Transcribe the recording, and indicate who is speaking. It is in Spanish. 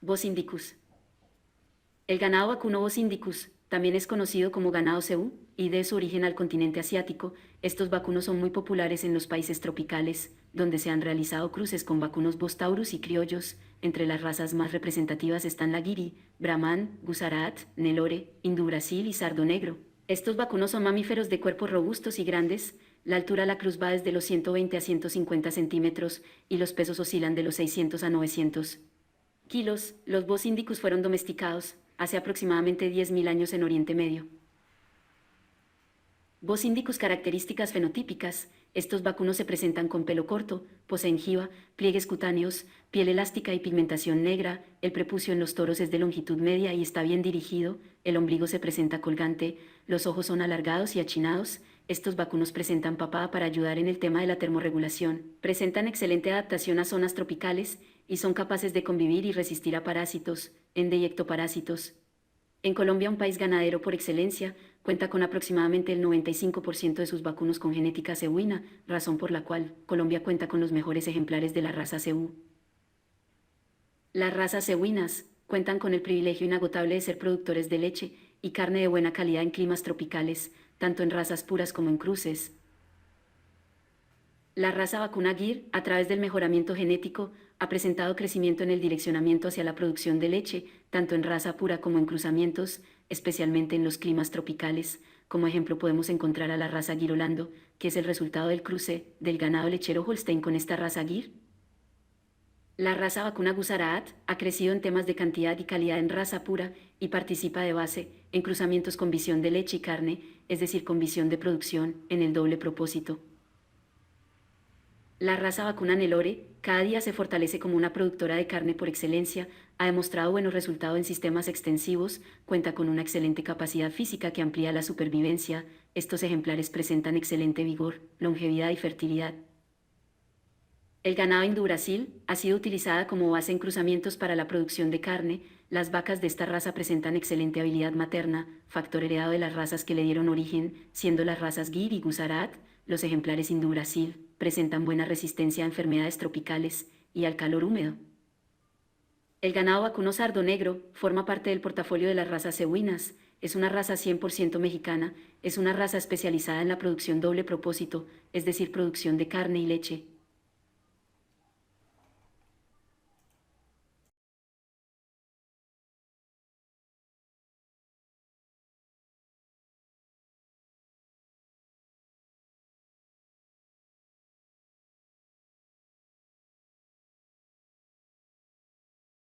Speaker 1: Bos indicus. El ganado vacuno Bos indicus también es conocido como ganado cebú y de su origen al continente asiático. Estos vacunos son muy populares en los países tropicales, donde se han realizado cruces con vacunos Bos taurus y criollos. Entre las razas más representativas están la Guiri, Brahman, Gusarat, Nelore, Hindú Brasil y Sardo Negro. Estos vacunos son mamíferos de cuerpos robustos y grandes. La altura de la cruz va desde los 120 a 150 centímetros y los pesos oscilan de los 600 a 900 kilos. Los Bos indicus fueron domesticados hace aproximadamente 10.000 años en Oriente Medio. Bos indicus características fenotípicas. Estos vacunos se presentan con pelo corto, poseen jiba, pliegues cutáneos, piel elástica y pigmentación negra. El prepucio en los toros es de longitud media y está bien dirigido. El ombligo se presenta colgante. Los ojos son alargados y achinados. Estos vacunos presentan papada para ayudar en el tema de la termorregulación. Presentan excelente adaptación a zonas tropicales y son capaces de convivir y resistir a parásitos, y ectoparásitos. En Colombia, un país ganadero por excelencia, cuenta con aproximadamente el 95% de sus vacunos con genética cebuina, razón por la cual Colombia cuenta con los mejores ejemplares de la raza cebú. Las razas cebuinas cuentan con el privilegio inagotable de ser productores de leche y carne de buena calidad en climas tropicales, tanto en razas puras como en cruces. La raza vacuna Gir, a través del mejoramiento genético, ha presentado crecimiento en el direccionamiento hacia la producción de leche, tanto en raza pura como en cruzamientos, especialmente en los climas tropicales. Como ejemplo podemos encontrar a la raza Gir Holando, que es el resultado del cruce del ganado lechero Holstein con esta raza Gir. La raza vacuna Gusarat ha crecido en temas de cantidad y calidad en raza pura y participa de base en cruzamientos con visión de leche y carne, es decir, con visión de producción en el doble propósito. La raza vacuna Nelore cada día se fortalece como una productora de carne por excelencia, ha demostrado buenos resultados en sistemas extensivos, cuenta con una excelente capacidad física que amplía la supervivencia. Estos ejemplares presentan excelente vigor, longevidad y fertilidad. El ganado hindú Brasil ha sido utilizada como base en cruzamientos para la producción de carne. Las vacas de esta raza presentan excelente habilidad materna, factor heredado de las razas que le dieron origen, siendo las razas Gir y Gusarat. Los ejemplares hindú Brasil presentan buena resistencia a enfermedades tropicales y al calor húmedo. El ganado vacuno Sardo Negro forma parte del portafolio de las razas cebuinas. Es una raza 100% mexicana, es una raza especializada en la producción doble propósito, es decir, producción de carne y leche.